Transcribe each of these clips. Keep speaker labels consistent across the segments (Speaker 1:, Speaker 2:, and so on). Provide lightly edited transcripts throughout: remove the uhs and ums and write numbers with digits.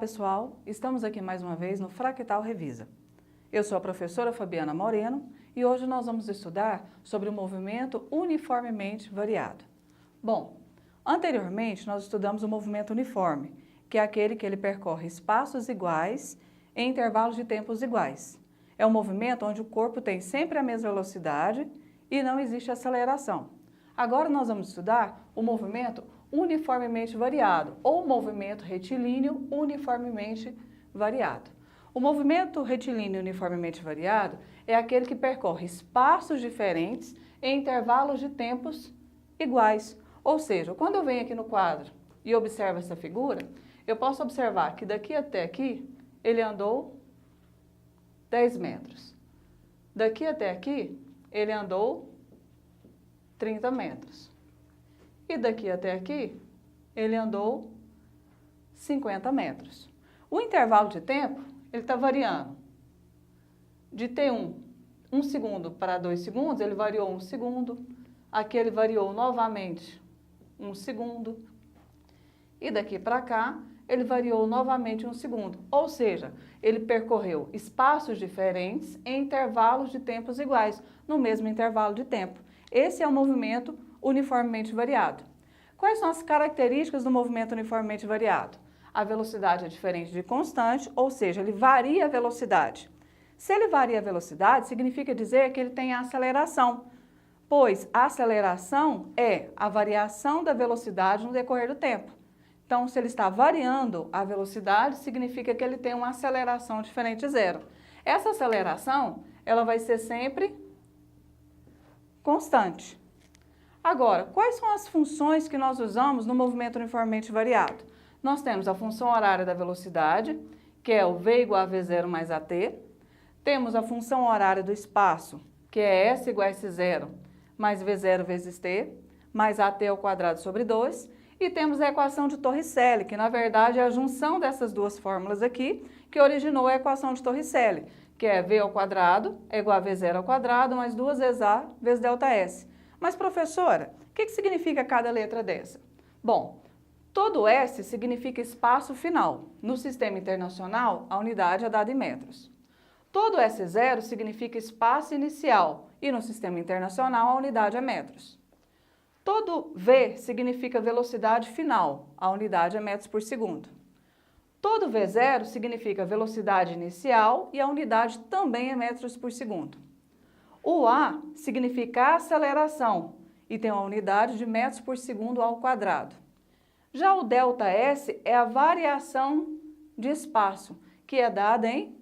Speaker 1: pessoal, estamos aqui mais uma vez no Fractal Revisa. Eu sou a professora Fabiana Moreno e hoje nós vamos estudar sobre o movimento uniformemente variado. Bom, anteriormente nós estudamos o movimento uniforme, que é aquele que ele percorre espaços iguais em intervalos de tempos iguais. É um movimento onde o corpo tem sempre a mesma velocidade e não existe aceleração. Agora nós vamos estudar o movimento uniformemente variado, ou movimento retilíneo uniformemente variado. O movimento retilíneo uniformemente variado é aquele que percorre espaços diferentes em intervalos de tempos iguais. Ou seja, quando eu venho aqui no quadro e observo essa figura, eu posso observar que daqui até aqui ele andou 10 metros. Daqui até aqui ele andou 30 metros. E daqui até aqui, ele andou 50 metros. O intervalo de tempo, ele está variando. De T1, 1 segundo para 2 segundos, ele variou 1 segundo. Aqui ele variou novamente 1 segundo. E daqui para cá, ele variou novamente 1 segundo. Ou seja, ele percorreu espaços diferentes em intervalos de tempos iguais, no mesmo intervalo de tempo. Esse é o movimento uniformemente variado. Quais são as características do movimento uniformemente variado? A velocidade é diferente de constante, ou seja, ele varia a velocidade. Se ele varia a velocidade, significa dizer que ele tem aceleração, pois a aceleração é a variação da velocidade no decorrer do tempo. Então, se ele está variando a velocidade, significa que ele tem uma aceleração diferente de zero. Essa aceleração, ela vai ser sempre constante. Agora, quais são as funções que nós usamos no movimento uniformemente variado? Nós temos a função horária da velocidade, que é o V igual a V0 mais AT. Temos a função horária do espaço, que é S igual a S0 mais V0 vezes T, mais AT ao quadrado sobre 2. E temos a equação de Torricelli, que na verdade é a junção dessas duas fórmulas aqui, que originou a equação de Torricelli, que é V ao quadrado é igual a V0 ao quadrado mais 2 vezes A vezes ΔS. Mas, professora, o que significa cada letra dessa? Bom, todo S significa espaço final. No sistema internacional, a unidade é dada em metros. Todo S0 significa espaço inicial e no sistema internacional a unidade é metros. Todo V significa velocidade final, a unidade é metros por segundo. Todo V0 significa velocidade inicial e a unidade também é metros por segundo. O A significa aceleração e tem uma unidade de metros por segundo ao quadrado. Já o ΔS é a variação de espaço, que é dada em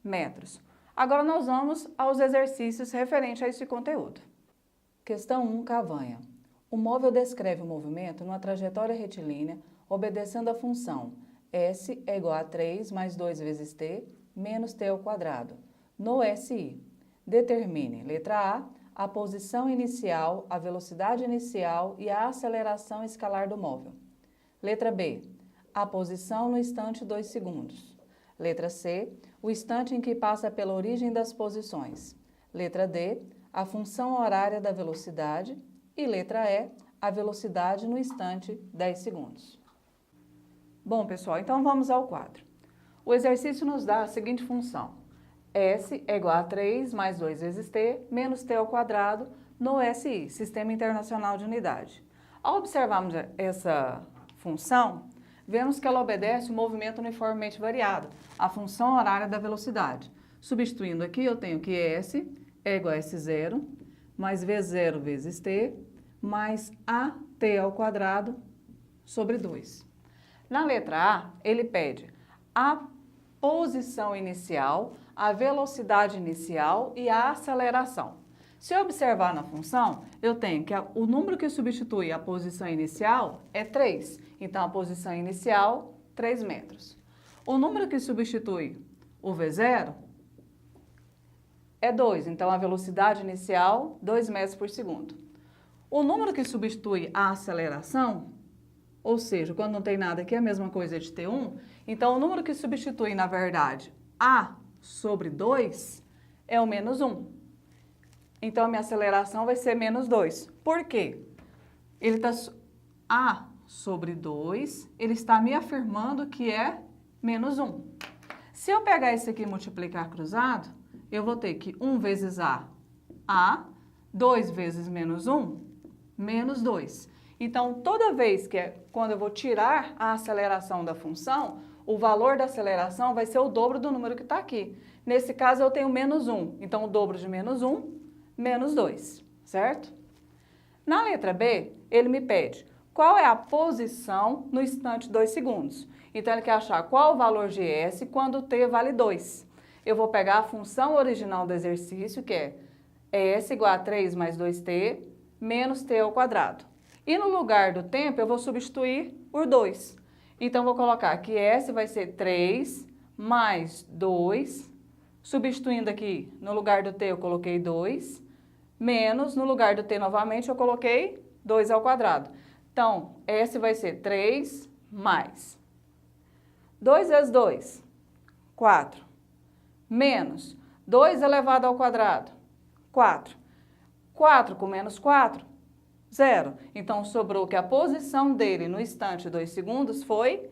Speaker 1: metros. Agora nós vamos aos exercícios referentes a esse conteúdo. Questão 1, Cavanha. O móvel descreve o movimento numa trajetória retilínea obedecendo a função S é igual a 3 mais 2 vezes T menos T ao quadrado, no SI. Determine, letra A posição inicial, a velocidade inicial e a aceleração escalar do móvel. Letra B, a posição no instante 2 segundos. Letra C, o instante em que passa pela origem das posições. Letra D, a função horária da velocidade. E letra E, a velocidade no instante 10 segundos. Bom, pessoal, então vamos ao quadro. O exercício nos dá a seguinte função. S é igual a 3 mais 2 vezes T menos T ao quadrado no SI, Sistema Internacional de Unidade. Ao observarmos essa função, vemos que ela obedece o movimento uniformemente variado, a função horária da velocidade. Substituindo aqui, eu tenho que S é igual a S0 mais V0 vezes T mais AT ao quadrado sobre 2. Na letra A, ele pede a posição inicial, a velocidade inicial e a aceleração. Se eu observar na função, eu tenho que o número que substitui a posição inicial é 3. Então, a posição inicial, 3 metros. O número que substitui o V0 é 2. Então, a velocidade inicial, 2 metros por segundo. O número que substitui a aceleração, ou seja, quando não tem nada aqui, é a mesma coisa de T1. Então, o número que substitui, na verdade, A sobre 2 é o menos 1. Então, a minha aceleração vai ser menos 2. Por quê? A sobre 2, ele está me afirmando que é menos 1. Se eu pegar esse aqui e multiplicar cruzado, eu vou ter que 1 vezes A, 2 vezes menos 1, menos 2. Então, toda vez quando eu vou tirar a aceleração da função, o valor da aceleração vai ser o dobro do número que está aqui. Nesse caso, eu tenho menos 1. Então, o dobro de menos 1, menos 2, certo? Na letra B, ele me pede qual é a posição no instante 2 segundos. Então, ele quer achar qual o valor de S quando t vale 2. Eu vou pegar a função original do exercício, que é S igual a 3 mais 2t menos t ao quadrado. E no lugar do tempo, eu vou substituir por 2. Então, vou colocar que S vai ser 3 mais 2, substituindo aqui, no lugar do t eu coloquei 2, menos, no lugar do t novamente eu coloquei 2 ao quadrado. Então, S vai ser 3 mais 2 vezes 2, 4, menos 2 elevado ao quadrado, 4. 4 com menos 4, 0. Então, sobrou que a posição dele no instante 2 segundos foi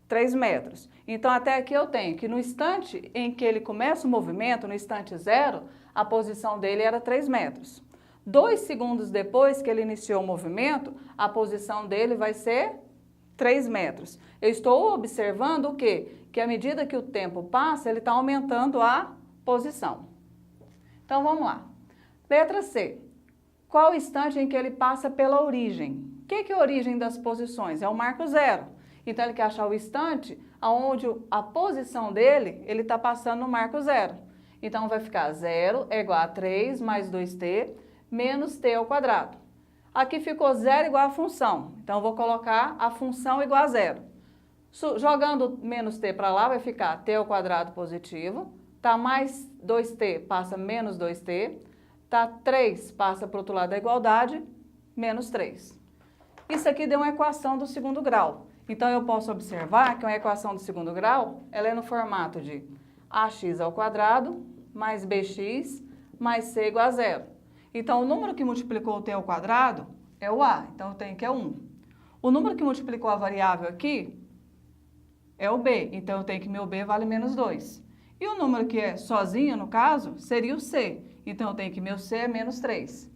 Speaker 1: 3 metros. Então, até aqui eu tenho que no instante em que ele começa o movimento, no instante 0, a posição dele era 3 metros. 2 segundos depois que ele iniciou o movimento, a posição dele vai ser 3 metros. Eu estou observando o quê? Que à medida que o tempo passa, ele está aumentando a posição. Então, vamos lá. Letra C. Qual o instante em que ele passa pela origem? O que é a origem das posições? É o marco 0. Então, ele quer achar o instante onde a posição dele, ele está passando no marco 0. Então, vai ficar 0 é igual a 3 mais 2t menos t ao quadrado. Aqui ficou 0 igual a função. Então, eu vou colocar a função igual a 0. Jogando menos t para lá, vai ficar t ao quadrado positivo. Tá mais 2t, passa menos 2t. Tá 3, passa para o outro lado da igualdade, menos 3. Isso aqui deu uma equação do segundo grau. Então, eu posso observar que uma equação do segundo grau, ela é no formato de ax ao quadrado mais bx mais c igual a 0. Então, o número que multiplicou o t ao quadrado é o a, então eu tenho que é 1. O número que multiplicou a variável aqui é o b, então eu tenho que meu b vale menos 2. E o número que é sozinho, no caso, seria o c, então eu tenho que meu c é menos 3.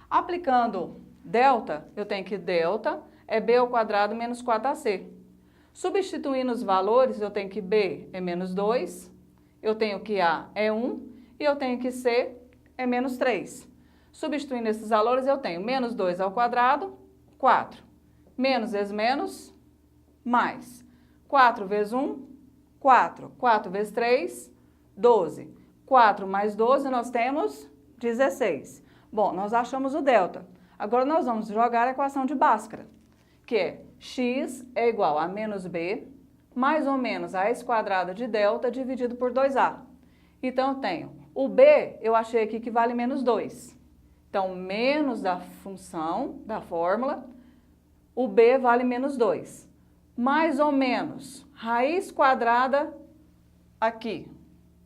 Speaker 1: Aplicando delta, eu tenho que delta é b ao quadrado menos 4ac. Substituindo os valores, eu tenho que b é menos 2, eu tenho que a é 1 e eu tenho que c é menos 3. Substituindo esses valores, eu tenho menos 2 ao quadrado, 4. Menos vezes menos, mais. 4 vezes 1, 4. 4 vezes 3, 12. 4 mais 12, nós temos 16. Bom, nós achamos o delta. Agora, nós vamos jogar a equação de Bhaskara, que é x é igual a menos b, mais ou menos a raiz quadrada de delta dividido por 2a. Então, eu tenho o b, eu achei aqui que vale menos 2. Então, menos da função, da fórmula, o b vale menos 2. Mais ou menos, raiz quadrada aqui,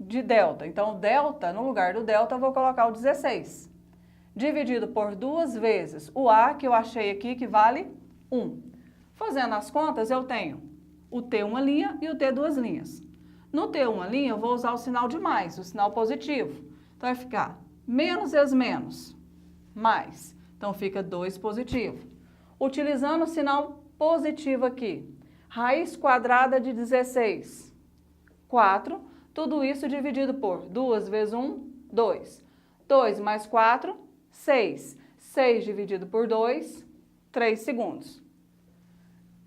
Speaker 1: de delta. Então, delta, no lugar do delta, eu vou colocar o 16. Dividido por 2 vezes o a, que eu achei aqui, que vale 1. Fazendo as contas, eu tenho o t uma linha e o t duas linhas. No t uma linha, eu vou usar o sinal de mais, o sinal positivo. Então, vai ficar menos vezes menos, mais. Então, fica 2 positivo. Utilizando o sinal positivo aqui, raiz quadrada de 16, 4. Tudo isso dividido por 2 vezes 1, 2. 2 mais 4, 6. 6 dividido por 2, 3 segundos.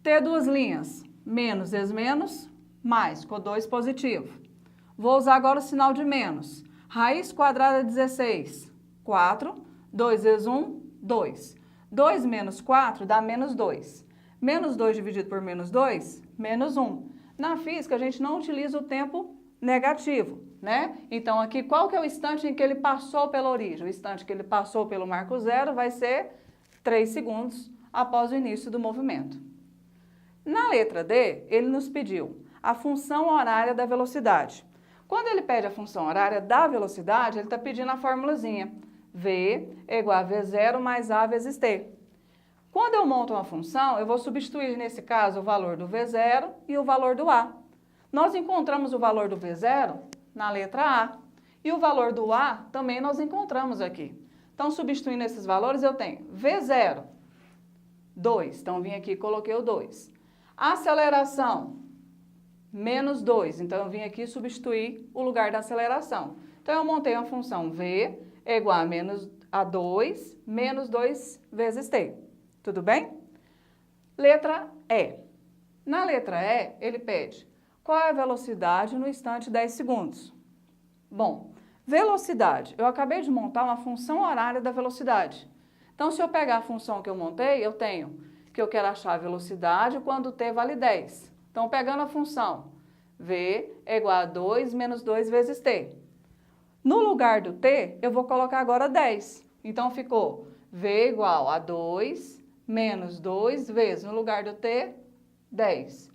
Speaker 1: T duas linhas, menos vezes menos, mais, ficou 2 positivo. Vou usar agora o sinal de menos. Raiz quadrada de 16, 4. 2 vezes 1, 2. 2 menos 4 dá menos 2. Menos 2 dividido por menos 2, menos 1. Na física, a gente não utiliza o tempo negativo, né? Então, aqui, qual que é o instante em que ele passou pela origem? O instante que ele passou pelo marco 0 vai ser 3 segundos após o início do movimento. Na letra D, ele nos pediu a função horária da velocidade. Quando ele pede a função horária da velocidade, ele está pedindo a formulazinha. V é igual a V0 mais A vezes T. Quando eu monto uma função, eu vou substituir, nesse caso, o valor do V0 e o valor do A. Nós encontramos o valor do V0 na letra A. E o valor do A também nós encontramos aqui. Então, substituindo esses valores, eu tenho V0, 2. Então, vim aqui e coloquei o 2. Aceleração, menos 2. Então, eu vim aqui substituir o lugar da aceleração. Então, eu montei a função V é igual a 2 menos 2 vezes T. Tudo bem? Letra E. Na letra E, ele pede qual é a velocidade no instante 10 segundos. Bom, velocidade. Eu acabei de montar uma função horária da velocidade. Então, se eu pegar a função que eu montei, eu tenho que eu quero achar a velocidade quando T vale 10. Então, pegando a função V é igual a 2 menos 2 vezes T. No lugar do T, eu vou colocar agora 10. Então, ficou V igual a 2 menos 2 vezes, no lugar do T, 10.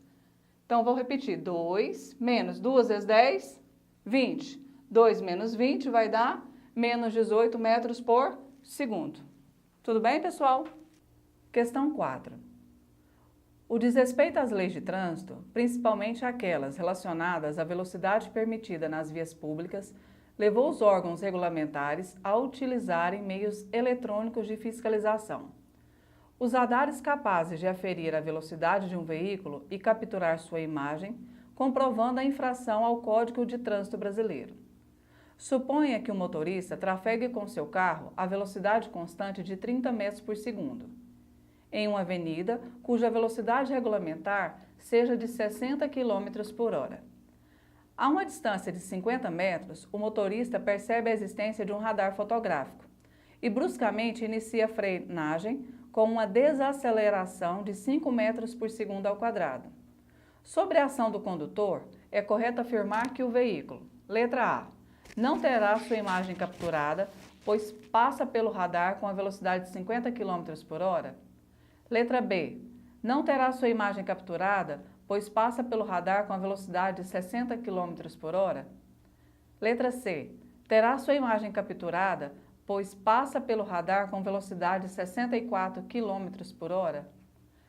Speaker 1: Então, vou repetir. 2 menos 2 vezes 10, 20. 2 menos 20 vai dar menos 18 metros por segundo. Tudo bem, pessoal? Questão 4. O desrespeito às leis de trânsito, principalmente aquelas relacionadas à velocidade permitida nas vias públicas, levou os órgãos regulamentares a utilizarem meios eletrônicos de fiscalização. Os radares capazes de aferir a velocidade de um veículo e capturar sua imagem, comprovando a infração ao Código de Trânsito Brasileiro. Suponha que o motorista trafegue com seu carro a velocidade constante de 30 metros por segundo, em uma avenida cuja velocidade regulamentar seja de 60 km por hora. A uma distância de 50 metros, o motorista percebe a existência de um radar fotográfico e bruscamente inicia a frenagem com uma desaceleração de 5 metros por segundo ao quadrado. Sobre a ação do condutor, é correto afirmar que o veículo, letra A, não terá sua imagem capturada, pois passa pelo radar com a velocidade de 50 km por hora. Letra B. Não terá sua imagem capturada, pois passa pelo radar com a velocidade de 60 km por hora. Letra C. Terá sua imagem capturada, pois passa pelo radar com velocidade de 64 km por hora.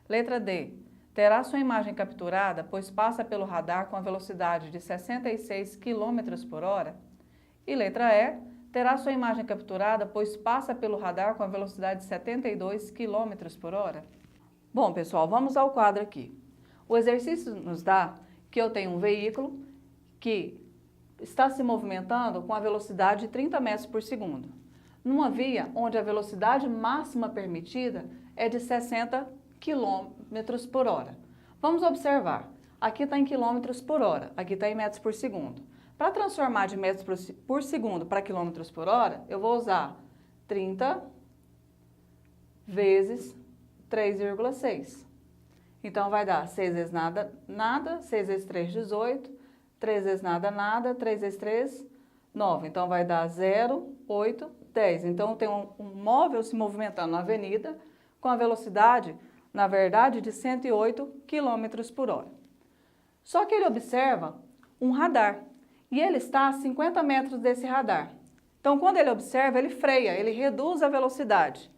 Speaker 1: Letra D. Terá sua imagem capturada, pois passa pelo radar com a velocidade de 66 km por hora. E letra E, terá sua imagem capturada, pois passa pelo radar com a velocidade de 72 km por hora. Bom, pessoal, vamos ao quadro aqui. O exercício nos dá que eu tenho um veículo que está se movimentando com a velocidade de 30 metros por segundo, numa via onde a velocidade máxima permitida é de 60 km por hora. Vamos observar, aqui está em quilômetros por hora, aqui está em metros por segundo. Para transformar de metros por segundo para quilômetros por hora, eu vou usar 30 vezes 3,6. Então, vai dar 6 vezes nada, nada, 6 vezes 3, 18, 3 vezes nada, nada, 3 vezes 3, 9. Então, vai dar 0, 8, 10. Então, tem um móvel se movimentando na avenida com a velocidade, na verdade, de 108 km por hora. Só que ele observa um radar. E ele está a 50 metros desse radar. Então, quando ele observa, ele freia, ele reduz a velocidade.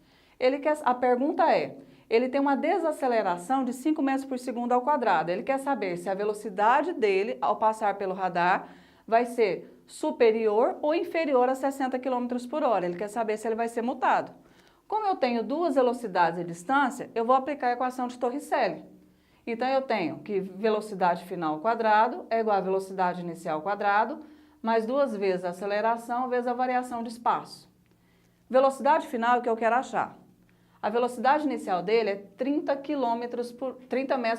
Speaker 1: A pergunta é, ele tem uma desaceleração de 5 metros por segundo ao quadrado. Ele quer saber se a velocidade dele, ao passar pelo radar, vai ser superior ou inferior a 60 km por hora. Ele quer saber se ele vai ser multado. Como eu tenho duas velocidades de distância, eu vou aplicar a equação de Torricelli. Então, eu tenho que velocidade final ao quadrado é igual a velocidade inicial ao quadrado, mais 2 vezes a aceleração vezes a variação de espaço. Velocidade final é o que eu quero achar. A velocidade inicial dele é 30 metros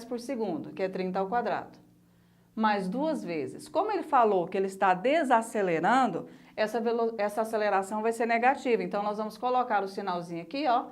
Speaker 1: por segundo, que é 30 ao quadrado. Mais 2 vezes. Como ele falou que ele está desacelerando, essa aceleração vai ser negativa. Então, nós vamos colocar o sinalzinho aqui, ó,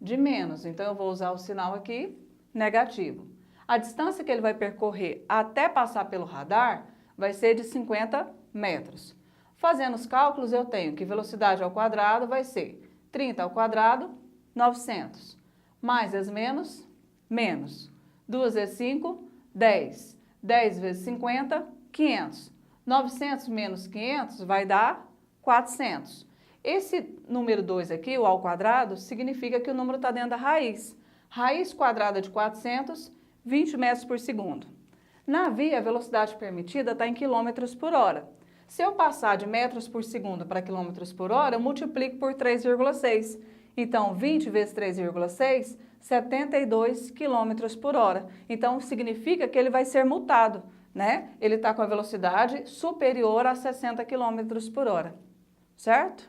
Speaker 1: de menos. Então, eu vou usar o sinal aqui, negativo. A distância que ele vai percorrer até passar pelo radar vai ser de 50 metros. Fazendo os cálculos, eu tenho que velocidade ao quadrado vai ser 30 ao quadrado, 900. Mais vezes menos, menos. 2 vezes 5, 10. 10 vezes 50, 500. 900 menos 500 vai dar 400. Esse número 2 aqui, o ao quadrado, significa que o número está dentro da raiz. Raiz quadrada de 400, 20 metros por segundo. Na via, a velocidade permitida está em quilômetros por hora. Se eu passar de metros por segundo para quilômetros por hora, eu multiplico por 3,6. Então, 20 vezes 3,6, 72 quilômetros por hora. Então, significa que ele vai ser multado, né? Ele está com a velocidade superior a 60 quilômetros por hora, certo?